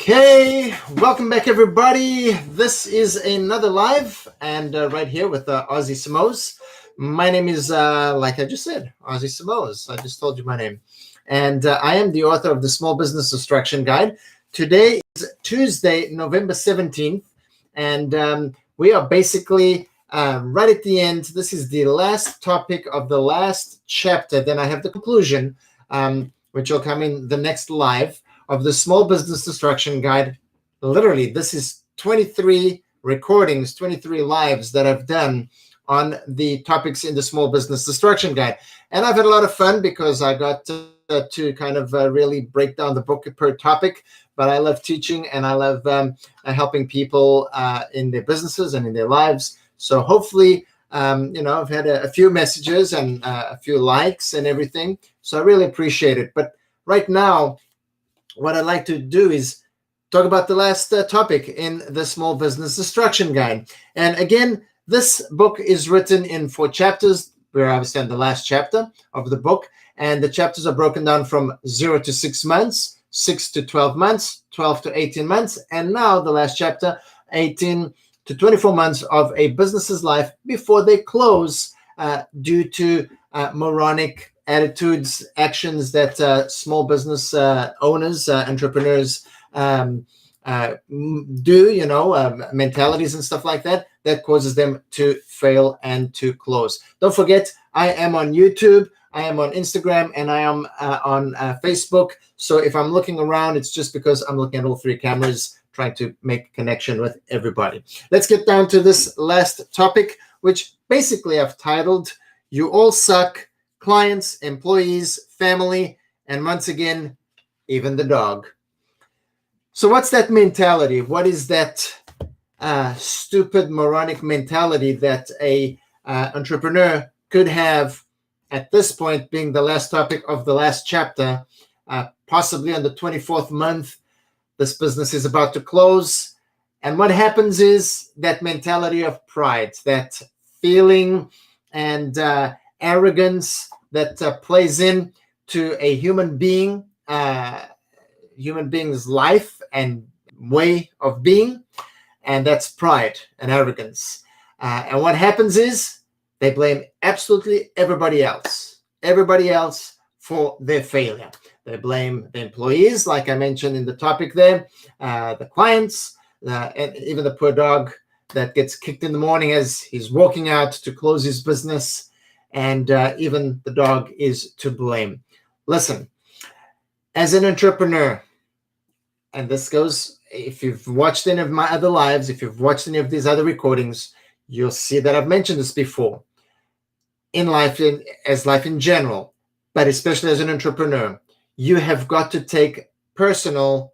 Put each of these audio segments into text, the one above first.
Okay, welcome back everybody. This is another live and right here with Ozzy Simoes. My name is, like I just said, Ozzy Simoes. I just told you my name. And I am the author of the Small Business Destruction Guide. Today is Tuesday, November 17th, and we are basically right at the end. This is the last topic of the last chapter. Then I have the conclusion, which will come in the next live, of the Small Business Destruction Guide. Literally, this is 23 recordings, 23 lives that I've done on the topics in the Small Business Destruction Guide. And I've had a lot of fun because I got to kind of really break down the book per topic. But I love teaching and I love helping people in their businesses and in their lives. So hopefully, I've had a few messages and a few likes and everything. So I really appreciate it. But right now, what I'd like to do is talk about the last topic in the Small Business Destruction Guide. And again, this book is written in 4 chapters. We're obviously on the last chapter of the book. And the chapters are broken down from 0 to 6 months, 6 to 12 months, 12 to 18 months. And now the last chapter, 18 to 24 months of a business's life before they close due to moronic attitudes, actions that small business owners, entrepreneurs do, mentalities and stuff like that, that causes them to fail and to close. Don't forget, I am on YouTube, I am on Instagram, and I am on Facebook. So if I'm looking around, it's just because I'm looking at all 3 cameras, trying to make a connection with everybody. Let's get down to this last topic, which basically I've titled, You All Suck, Clients, Employees, Family, and once again, even the dog. So what's that mentality? What is that stupid, moronic mentality that a entrepreneur could have at this point, being the last topic of the last chapter, possibly on the 24th month, this business is about to close. And what happens is that mentality of pride, that feeling and arrogance that plays in to a human being's life and way of being, and that's pride and arrogance. And what happens is they blame absolutely everybody else for their failure. They blame the employees, like I mentioned in the topic there, the clients, and even the poor dog that gets kicked in the morning as he's walking out to close his business. And even the dog is to blame. Listen, as an entrepreneur, and this goes, if you've watched any of my other lives, if you've watched any of these other recordings, you'll see that I've mentioned this before. In life, as life in general, but especially as an entrepreneur, you have got to take personal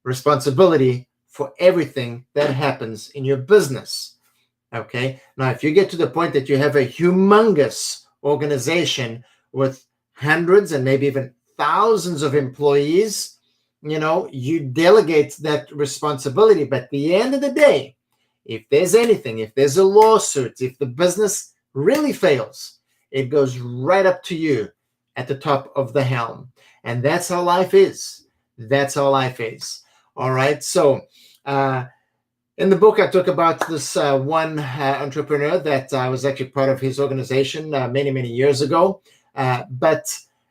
responsibility for everything that happens in your business. Okay. Now, if you get to the point that you have a humongous organization with hundreds and maybe even thousands of employees, you delegate that responsibility. But at the end of the day, if there's anything, if there's a lawsuit, if the business really fails, it goes right up to you at the top of the helm. And that's how life is. That's how life is. All right. So, in the book, I talk about this one entrepreneur that I was actually part of his organization many, many years ago. But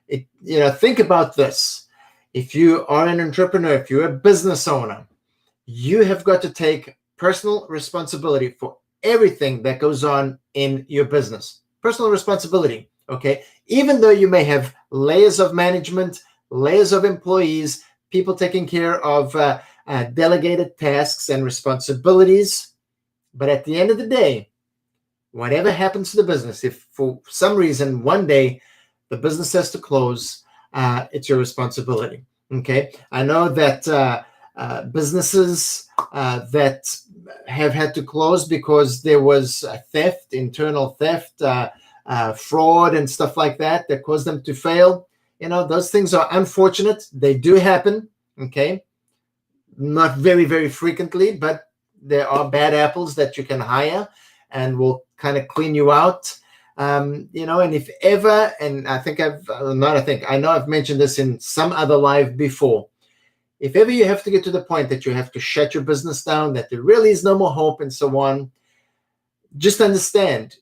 think about this. If you are an entrepreneur, if you're a business owner, you have got to take personal responsibility for everything that goes on in your business. Personal responsibility, okay? Even though you may have layers of management, layers of employees, people taking care of delegated tasks and responsibilities. But at the end of the day, whatever happens to the business, if for some reason one day the business has to close, it's your responsibility. Okay. I know that businesses that have had to close because there was theft, internal theft, fraud and stuff like that caused them to fail. Those things are unfortunate. They do happen. Okay. Not very, very frequently, but there are bad apples that you can hire and will kind of clean you out. And if ever, and I know I've mentioned this in some other live before, if ever you have to get to the point that you have to shut your business down, that there really is no more hope and so on, just understand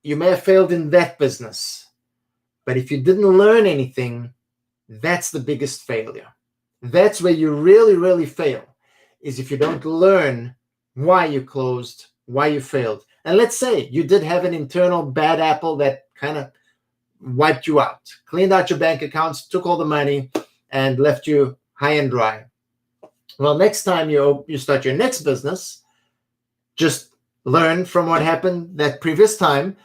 you may have failed in that business, but if you didn't learn anything, that's the biggest failure. That's where you really, really fail, is if you don't learn why you closed, why you failed. And let's say you did have an internal bad apple that kind of wiped you out, cleaned out your bank accounts, took all the money, and left you high and dry. Well, next time you start your next business, just learn from what happened that previous time,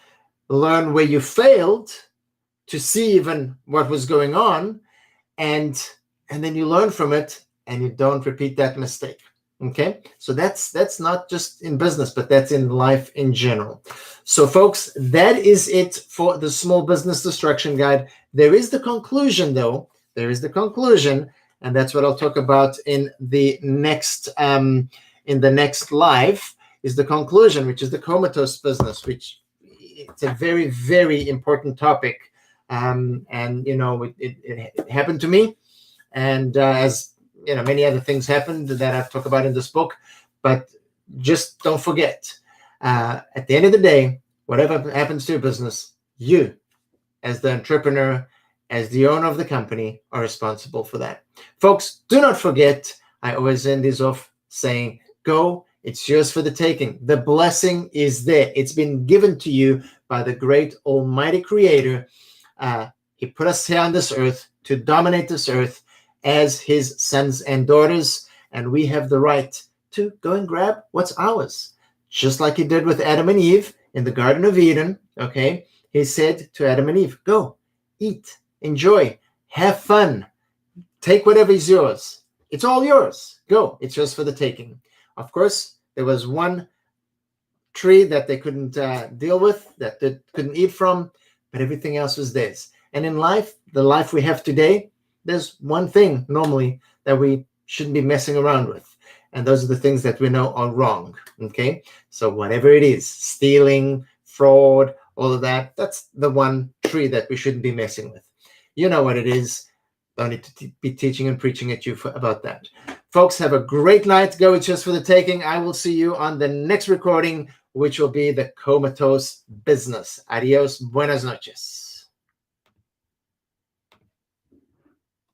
learn where you failed to see even what was going on, and then you learn from it and you don't repeat that mistake. Okay, so that's not just in business, but that's in life in general. So folks, that is it for the Small Business Destruction Guide. There is the conclusion though. There is the conclusion, and that's what I'll talk about in the next live, is the conclusion, which is the comatose business, which it's a very, very important topic. And you know, it happened to me, and as you know, many other things happened that I've talked about in this book. But just don't forget, at the end of the day, whatever happens to your business, you, as the entrepreneur, as the owner of the company, are responsible for that. Folks, do not forget, I always end this off saying, go, it's yours for the taking. The blessing is there. It's been given to you by the great Almighty Creator. He put us here on this earth to dominate this earth as his sons and daughters, and we have the right to go and grab what's ours, just like he did with Adam and Eve in the Garden of Eden. Okay, he said to Adam and Eve, go, eat, enjoy, have fun, take whatever is yours. It's all yours. Go, it's yours for the taking. Of course, there was one tree that they couldn't deal with, that they couldn't eat from, but everything else was theirs. And in life, the life we have today, there's one thing normally that we shouldn't be messing around with. And those are the things that we know are wrong. Okay. So whatever it is, stealing, fraud, all of that, that's the one tree that we shouldn't be messing with. You know what it is. Don't need to be teaching and preaching at you about that. Folks, have a great night. Go, it's just for the taking. I will see you on the next recording, which will be the comatose business. Adios. Buenas noches.